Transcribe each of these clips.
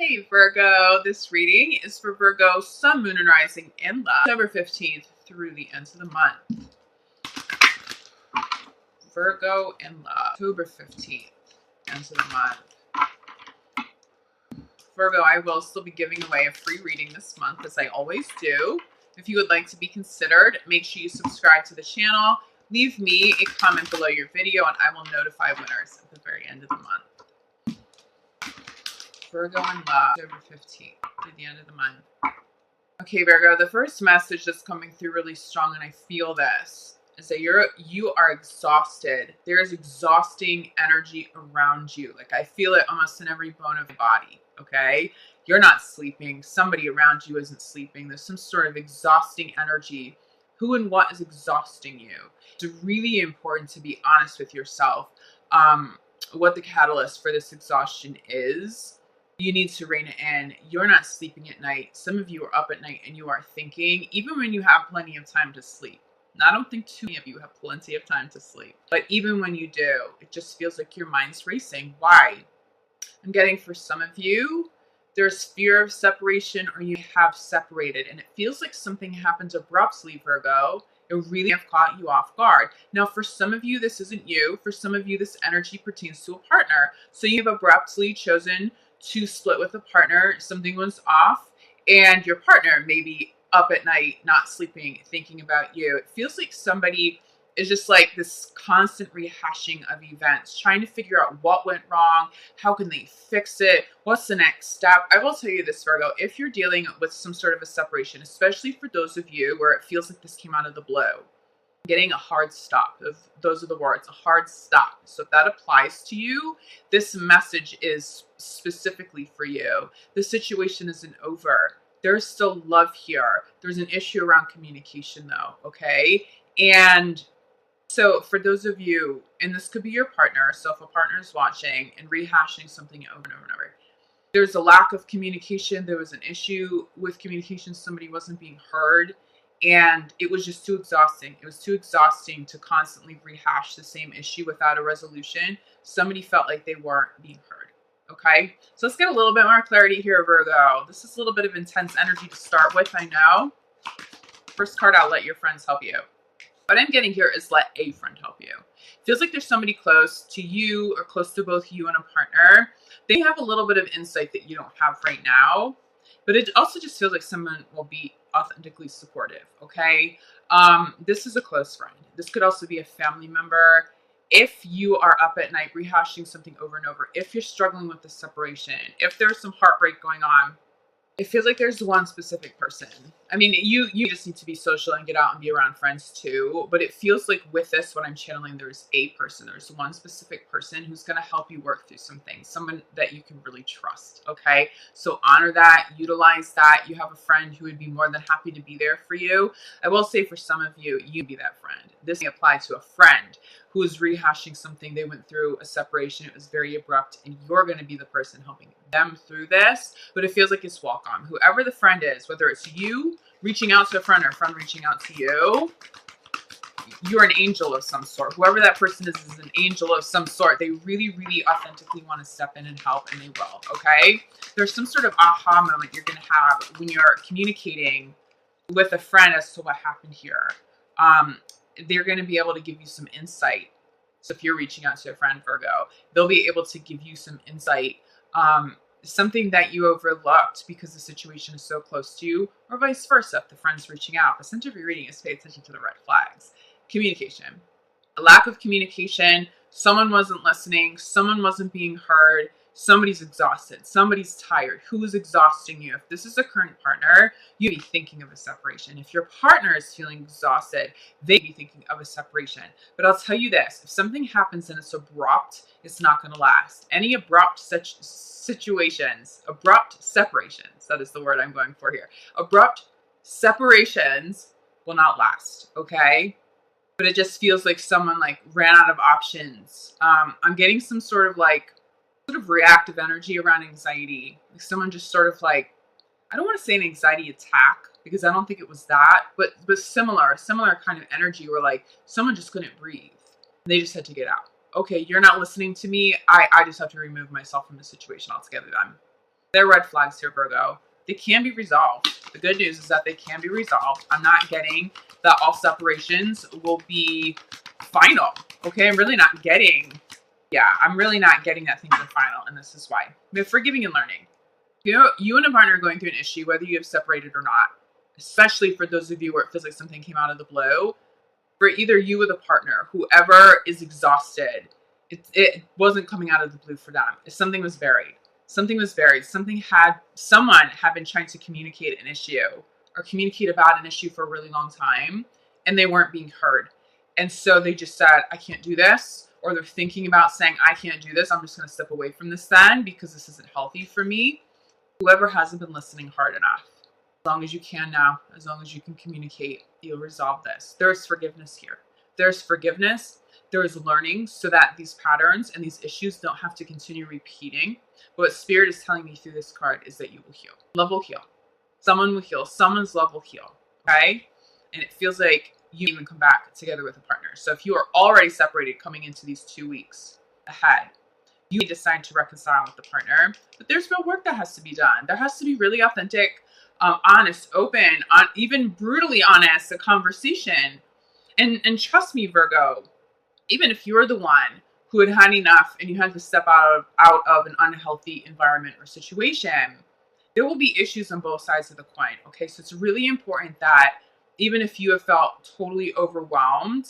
Hey Virgo, this reading is for Virgo, Sun, Moon, and Rising in love, October 15th through the end of the month. Virgo in love, October 15th, end of the month. Virgo, I will still be giving away a free reading this month, as I always do. If you would like to be considered, make sure you subscribe to the channel. Leave me a comment below your video, and I will notify winners at the very end of the month. Virgo in love, October 15th to the end of the month. Okay, Virgo, the first message that's coming through really strong, and I feel this, is that you are exhausted. There is exhausting energy around you. Like, I feel it almost in every bone of your body, okay? You're not sleeping. Somebody around you isn't sleeping. There's some sort of exhausting energy. Who and what is exhausting you? It's really important to be honest with yourself. What the catalyst for this exhaustion is. You need to rein it in. You're not sleeping at night. Some of you are up at night and you are thinking, even when you have plenty of time to sleep. Now, I don't think too many of you have plenty of time to sleep. But even when you do, it just feels like your mind's racing. Why? I'm getting for some of you, there's fear of separation, or you have separated. And it feels like something happens abruptly, Virgo. It really have caught you off guard. Now, for some of you, this isn't you. For some of you, this energy pertains to a partner. So you've abruptly chosen to split with a partner. Something was off, and your partner may be up at night, not sleeping, thinking about you. It feels like somebody is just like this constant rehashing of events, trying to figure out what went wrong, how can they fix it, what's the next step. I will tell you this, Virgo, if you're dealing with some sort of a separation, especially for those of you where it feels like this came out of the blue, getting a hard stop. Those are the words, a hard stop. So if that applies to you, this message is specifically for you. The situation isn't over. There's still love here. There's an issue around communication though, okay? And so for those of you, and this could be your partner, so if a partner is watching and rehashing something over and over and over, there's a lack of communication. There was an issue with communication. Somebody wasn't being heard. And it was just too exhausting. It was too exhausting to constantly rehash the same issue without a resolution. Somebody felt like they weren't being heard. Okay, so let's get a little bit more clarity here, Virgo. This is a little bit of intense energy to start with, I know. First card out, let your friends help you. What I'm getting here is let a friend help you. Feels like there's somebody close to you or close to both you and a partner. They have a little bit of insight that you don't have right now. But it also just feels like someone will be authentically supportive, okay? This is a close friend. This could also be a family member. If you are up at night rehashing something over and over, if you're struggling with the separation, if there's some heartbreak going on, it feels like there's one specific person. I mean, you just need to be social and get out and be around friends too. But it feels like with this, what I'm channeling, there's a person. There's one specific person who's going to help you work through some things. Someone that you can really trust. Okay. So honor that, utilize that. You have a friend who would be more than happy to be there for you. I will say for some of you, you be that friend. This may apply to a friend who is rehashing something. They went through a separation. It was very abrupt, and you're going to be the person helping them through this. But it feels like it's welcome. Whoever the friend is, whether it's you reaching out to a friend or a friend reaching out to you, you're an angel of some sort. Whoever that person is an angel of some sort. They really, really authentically want to step in and help, and they will, okay? There's some sort of aha moment you're going to have when you're communicating with a friend as to what happened here. They're going to be able to give you some insight. So if you're reaching out to a friend, Virgo, they'll be able to give you some insight, something that you overlooked because the situation is so close to you, or vice versa. If the friend's reaching out, the center of your reading is pay attention to the red flags. Communication. A lack of communication. Someone wasn't listening. Someone wasn't being heard. Somebody's exhausted. Somebody's tired. Who is exhausting you? If this is a current partner, you'd be thinking of a separation. If your partner is feeling exhausted, they'd be thinking of a separation. But I'll tell you this, if something happens and it's abrupt, it's not going to last. Any abrupt situations, abrupt separations, that is the word I'm going for here. Abrupt separations will not last, okay? But it just feels like someone like ran out of options. I'm getting some sort of reactive energy around anxiety. Like someone just sort of like, I don't want to say an anxiety attack because I don't think it was that, but similar kind of energy where like someone just couldn't breathe. They just had to get out. Okay, you're not listening to me. I just have to remove myself from the situation altogether then. There are red flags here, Virgo. They can be resolved. The good news is that they can be resolved. I'm not getting that all separations will be final. Okay, I'm really not getting, I'm really not getting that things are final, and this is why. But forgiving and learning. You and a partner are going through an issue, whether you have separated or not, especially for those of you where it feels like something came out of the blue. For either you or the partner, whoever is exhausted, it wasn't coming out of the blue for them. Something was buried. Something was buried. Someone had been trying to communicate an issue or communicate about an issue for a really long time, and they weren't being heard. And so they just said, I can't do this. Or they're thinking about saying, I can't do this. I'm just going to step away from this then because this isn't healthy for me. Whoever hasn't been listening hard enough. As long as you can now, as long as you can communicate, you'll resolve this. There's forgiveness here. There's forgiveness. There's learning so that these patterns and these issues don't have to continue repeating. But what Spirit is telling me through this card is that you will heal. Love will heal. Someone will heal. Someone's love will heal. Okay? And it feels like you even come back together with a partner. So if you are already separated coming into these 2 weeks ahead, you decide to reconcile with the partner. But there's real work that has to be done. There has to be really authentic, honest, open, even brutally honest, a conversation. And trust me, Virgo, even if you're the one who had had enough and you had to step out of an unhealthy environment or situation, there will be issues on both sides of the coin. Okay, so it's really important that even if you have felt totally overwhelmed,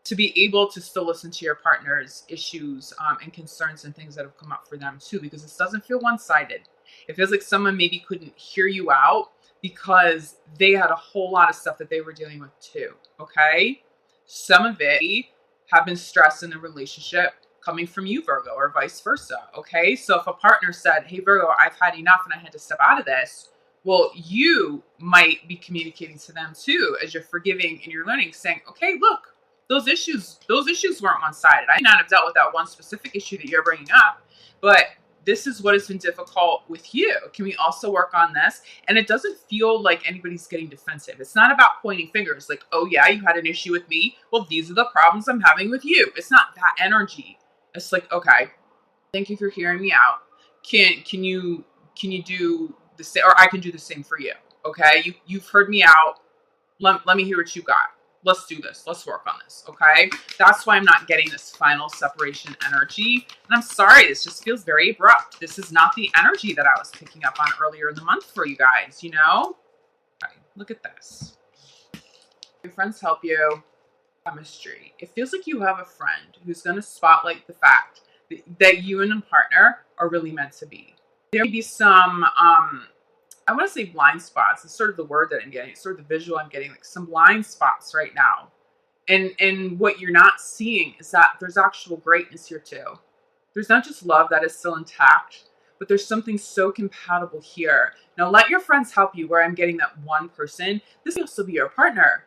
to be able to still listen to your partner's issues and concerns and things that have come up for them too, because this doesn't feel one-sided. It feels like someone maybe couldn't hear you out because they had a whole lot of stuff that they were dealing with too, okay? Some of it have been stress in the relationship coming from you, Virgo, or vice versa, okay? So if a partner said, hey, Virgo, I've had enough and I had to step out of this, well, you might be communicating to them too as you're forgiving and you're learning, saying, okay, look, those issues weren't one-sided. I may not have dealt with that one specific issue that you're bringing up, but this is what has been difficult with you. Can we also work on this? And it doesn't feel like anybody's getting defensive. It's not about pointing fingers like, oh yeah, you had an issue with me. Well, these are the problems I'm having with you. It's not that energy. It's like, okay, thank you for hearing me out. Can you do the same, or I can do the same for you. Okay, you've heard me out. Let me hear what you got. Let's do this. Let's work on this. Okay, that's why I'm not getting this final separation energy. And I'm sorry, this just feels very abrupt. This is not the energy that I was picking up on earlier in the month for you guys, you know? Okay, look at this. Your friends help you. Chemistry. It feels like you have a friend who's going to spotlight the fact that you and a partner are really meant to be. There may be some, I want to say blind spots. It's sort of the word that I'm getting. It's sort of the visual I'm getting, like some blind spots right now. And what you're not seeing is that there's actual greatness here too. There's not just love that is still intact, but there's something so compatible here. Now let your friends help you where I'm getting that one person. This may also be your partner.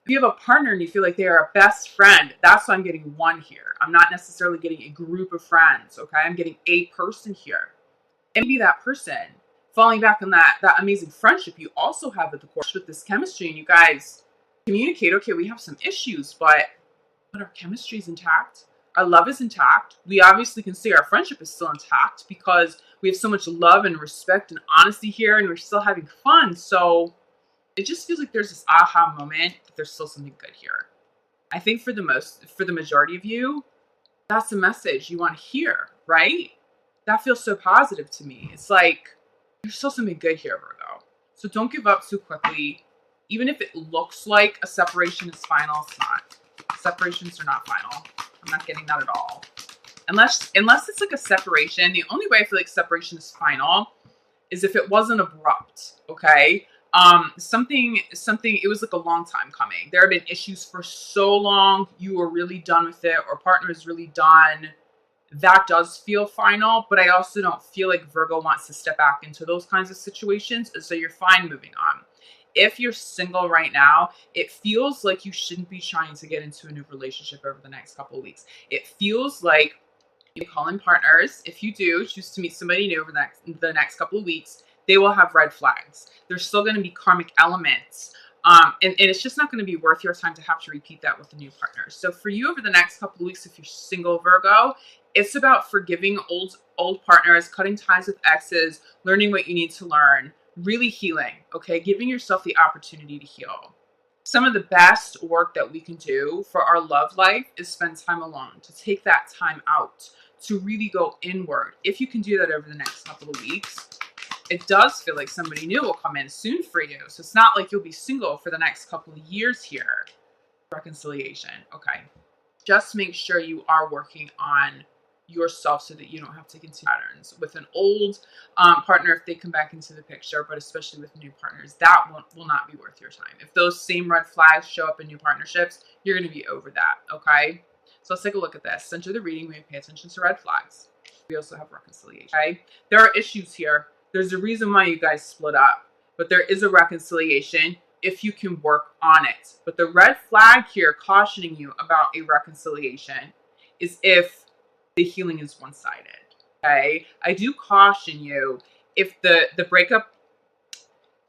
If you have a partner and you feel like they are a best friend, that's why I'm getting one here. I'm not necessarily getting a group of friends, okay? I'm getting a person here. And maybe that person, falling back on that amazing friendship you also have at the core with this chemistry, and you guys communicate, okay, we have some issues, but our chemistry is intact. Our love is intact. We obviously can say our friendship is still intact because we have so much love and respect and honesty here, and we're still having fun. So it just feels like there's this aha moment that there's still something good here. I think for the majority of you, that's the message you want to hear, right? That feels so positive to me. It's like, there's still something good here, Virgo. So don't give up too quickly. Even if it looks like a separation is final, it's not. Separations are not final. I'm not getting that at all. Unless it's like a separation, the only way I feel like separation is final is if it wasn't abrupt, okay? It was like a long time coming. There have been issues for so long, you were really done with it, or partner is really done. That does feel final, but I also don't feel like Virgo wants to step back into those kinds of situations, and so you're fine moving on. If you're single right now, it feels like you shouldn't be trying to get into a new relationship over the next couple of weeks. It feels like you call in partners. If you do choose to meet somebody new over the next couple of weeks, they will have red flags. There's still going to be karmic elements And it's just not going to be worth your time to have to repeat that with a new partner. So for you over the next couple of weeks, if you're single, Virgo, it's about forgiving old partners, cutting ties with exes, learning what you need to learn, really healing, okay? Giving yourself the opportunity to heal. Some of the best work that we can do for our love life is spend time alone, to take that time out, to really go inward. If you can do that over the next couple of weeks, it does feel like somebody new will come in soon for you. So it's not like you'll be single for the next couple of years here. Reconciliation. Okay. Just make sure you are working on yourself so that you don't have to continue patterns with an old partner if they come back into the picture, but especially with new partners, that will not be worth your time. If those same red flags show up in new partnerships, you're going to be over that. Okay. So let's take a look at this. Center the reading. We pay attention to red flags. We also have reconciliation. Okay. There are issues here. There's a reason why you guys split up, but there is a reconciliation if you can work on it. But the red flag here cautioning you about a reconciliation is if the healing is one-sided. Okay. I do caution you if the breakup,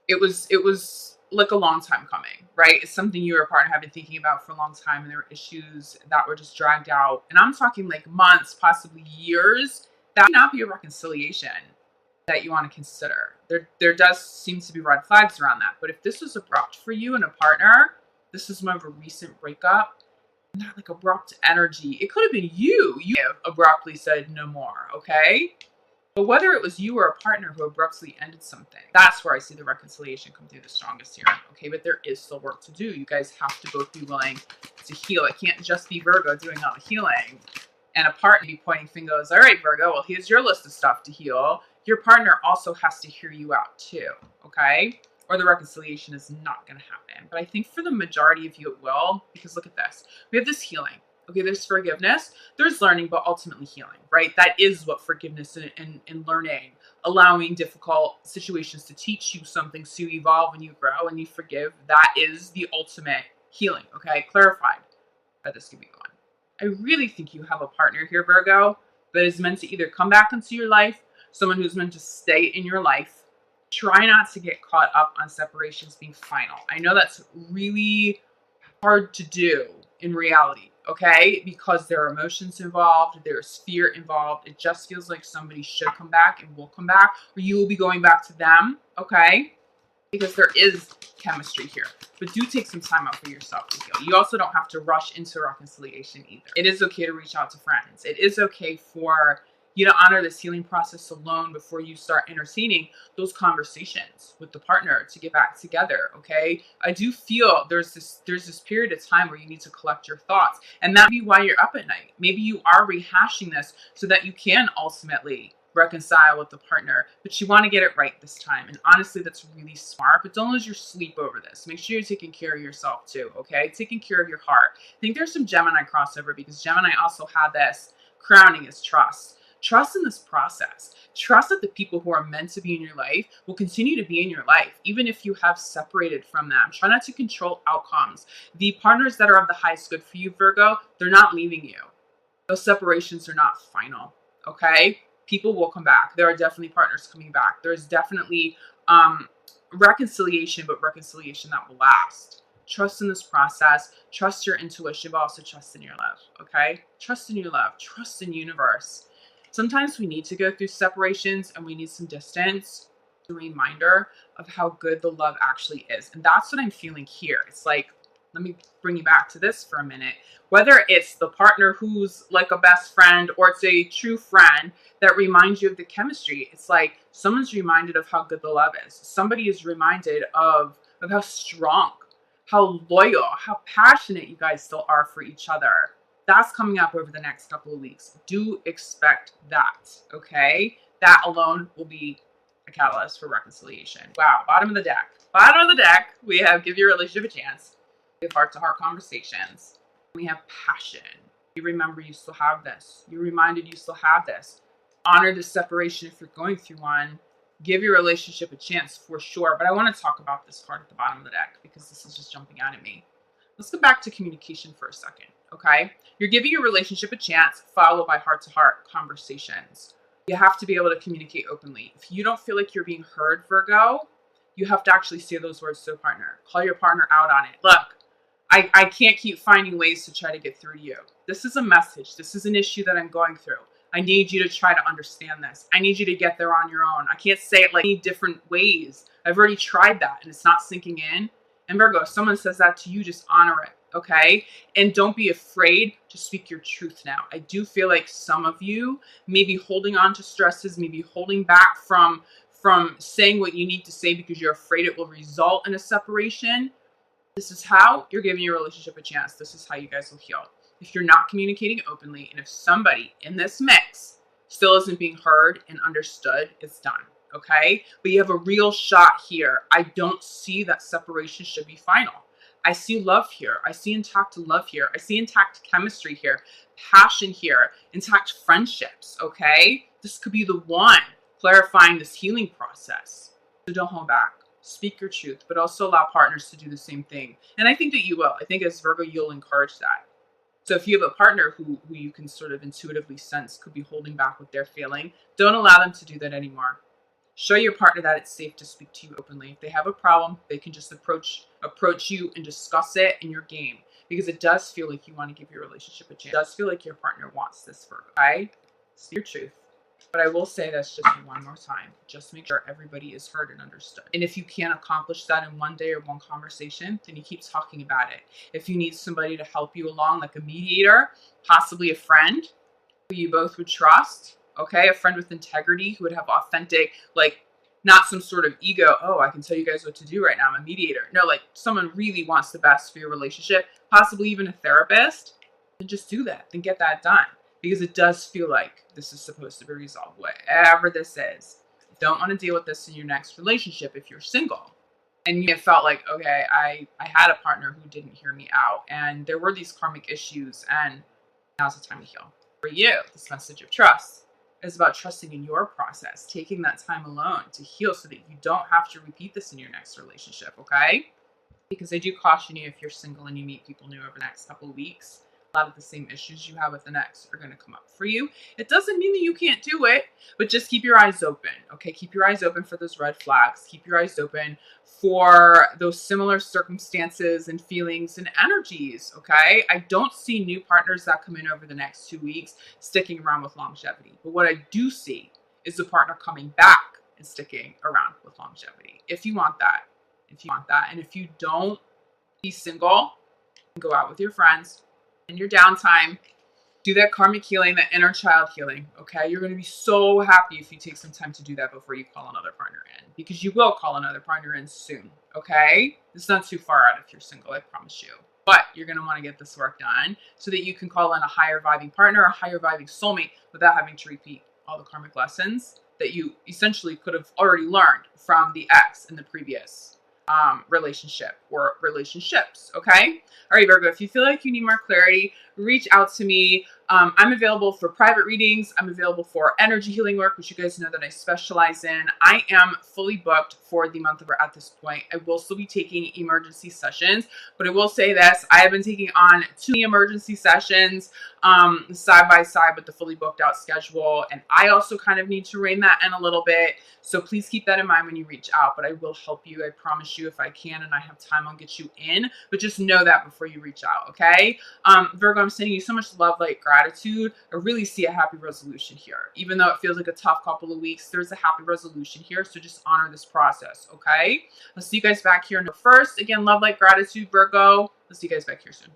it was like a long time coming, right? It's something you or a partner have been thinking about for a long time, and there were issues that were just dragged out. And I'm talking like months, possibly years. That may not be a reconciliation that you want to consider. There does seem to be red flags around that. But if this was abrupt for you and a partner, this is more of a recent breakup, not like abrupt energy. It could have been you. You have abruptly said no more, okay? But whether it was you or a partner who abruptly ended something, that's where I see the reconciliation come through the strongest here. Okay, but there is still work to do. You guys have to both be willing to heal. It can't just be Virgo doing all the healing and a partner be pointing fingers. All right, Virgo, well, here's your list of stuff to heal. Your partner also has to hear you out too, okay? Or the reconciliation is not going to happen. But I think for the majority of you it will, because look at this. We have this healing. Okay, there's forgiveness, there's learning, but ultimately healing, right? That is what forgiveness and learning, allowing difficult situations to teach you something, so you evolve and you grow and you forgive. That is the ultimate healing, okay? Clarified how this can be going. I really think you have a partner here, Virgo, that is meant to either come back into your life, someone who's meant to stay in your life. Try not to get caught up on separations being final. I know that's really hard to do in reality, okay? Because there are emotions involved, there's fear involved. It just feels like somebody should come back and will come back, or you will be going back to them, okay? Because there is chemistry here. But do take some time out for yourself to heal. You also don't have to rush into reconciliation either. It is okay to reach out to friends. It is okay for you to honor this healing process alone before you start entertaining those conversations with the partner to get back together, okay? I do feel there's this period of time where you need to collect your thoughts, and that may be why you're up at night. Maybe you are rehashing this so that you can ultimately reconcile with the partner, but you want to get it right this time. And honestly, that's really smart, but don't lose your sleep over this. Make sure you're taking care of yourself too, okay? Taking care of your heart. I think there's some Gemini crossover, because Gemini also had this crowning is trust. Trust in this process. Trust that the people who are meant to be in your life will continue to be in your life, even if you have separated from them. Try not to control outcomes. The partners that are of the highest good for you, Virgo, they're not leaving you. Those separations are not final, okay? People will come back. There are definitely partners coming back. There's definitely reconciliation, but reconciliation that will last. Trust in this process. Trust your intuition, but also trust in your love, okay? Trust in your love. Trust in universe. Sometimes we need to go through separations and we need some distance, a reminder of how good the love actually is. And that's what I'm feeling here. It's like, let me bring you back to this for a minute. Whether it's the partner who's like a best friend or it's a true friend that reminds you of the chemistry, it's like someone's reminded of how good the love is. Somebody is reminded of how strong, how loyal, how passionate you guys still are for each other. That's coming up over the next couple of weeks. Do expect that, okay? That alone will be a catalyst for reconciliation. Wow, bottom of the deck. Bottom of the deck, we have give your relationship a chance. We have heart-to-heart conversations. We have passion. You remember you still have this. You're reminded you still have this. Honor the separation if you're going through one. Give your relationship a chance for sure. But I want to talk about this card at the bottom of the deck because this is just jumping out at me. Let's go back to communication for a second, okay? You're giving your relationship a chance, followed by heart-to-heart conversations. You have to be able to communicate openly. If you don't feel like you're being heard, Virgo, You have to actually say those words to a partner. Call your partner out on it. Look, I can't keep finding ways to try to get through to you. This is a message. This is an issue that I'm going through. I need you to try to understand this. I need you to get there on your own. I can't say it like any different ways. I've already tried that and it's not sinking in. And Virgo, if someone says that to you, just honor it, okay? And don't be afraid to speak your truth now. I do feel like some of you may be holding on to stresses, maybe holding back from saying what you need to say because you're afraid it will result in a separation. This is how you're giving your relationship a chance. This is how you guys will heal. If you're not communicating openly, and if somebody in this mix still isn't being heard and understood, it's done, okay? But you have a real shot here. I don't see that separation should be final. I see love here. I see intact love here. I see intact chemistry here, passion here, intact friendships, okay? This could be the one clarifying this healing process. So don't hold back. Speak your truth, but also allow partners to do the same thing. And I think that you will. I think as Virgo, you'll encourage that. So if you have a partner who you can sort of intuitively sense could be holding back what they're feeling, don't allow them to do that anymore. Show your partner that it's safe to speak to you openly. If they have a problem, they can just approach you and discuss it in your game. Because it does feel like you want to give your relationship a chance. It does feel like your partner wants this, Virgo. Okay? Speak your truth. But I will say this just one more time. Just make sure everybody is heard and understood. And if you can't accomplish that in one day or one conversation, then you keep talking about it. If you need somebody to help you along, like a mediator, possibly a friend who you both would trust, okay? A friend with integrity who would have authentic, like, not some sort of ego, oh, I can tell you guys what to do right now, I'm a mediator. No, like, someone really wants the best for your relationship, possibly even a therapist, then just do that. Then get that done. Because it does feel like this is supposed to be resolved, whatever this is. You don't want to deal with this in your next relationship if you're single. And you felt like, okay, I had a partner who didn't hear me out. And there were these karmic issues. And now's the time to heal. For you, this message of trust is about trusting in your process. Taking that time alone to heal so that you don't have to repeat this in your next relationship, okay? Because I do caution you if you're single and you meet people new over the next couple of weeks. A lot of the same issues you have with an ex are going to come up for you. It doesn't mean that you can't do it, but just keep your eyes open, okay? Keep your eyes open for those red flags. Keep your eyes open for those similar circumstances and feelings and energies, okay? I don't see new partners that come in over the next 2 weeks sticking around with longevity. But what I do see is the partner coming back and sticking around with longevity. If you want that. If you want that. And if you don't, be single and go out with your friends. In your downtime, do that karmic healing, that inner child healing, okay? You're going to be so happy if you take some time to do that before you call another partner in. Because you will call another partner in soon, okay? It's not too far out if you're single, I promise you. But you're going to want to get this work done so that you can call in a higher vibing partner, a higher vibing soulmate without having to repeat all the karmic lessons that you essentially could have already learned from the ex in the previous relationship or relationships, okay? All right, Virgo, if you feel like you need more clarity, reach out to me. I'm available for private readings. I'm available for energy healing work, which you guys know that I specialize in. I am fully booked for the month of at this point. I will still be taking emergency sessions, but I will say this, I have been taking on 2 emergency sessions side by side with the fully booked out schedule. And I also kind of need to rein that in a little bit. So please keep that in mind when you reach out, but I will help you. I promise you, if I can and I have time, I'll get you in, but just know that before you reach out, okay? Virgo, I'm sending you so much love, light, gratitude. I really see a happy resolution here. Even though it feels like a tough couple of weeks, there's a happy resolution here. So just honor this process, okay? I'll see you guys back here on the 1st. Again, love, light, gratitude, Virgo. I'll see you guys back here soon.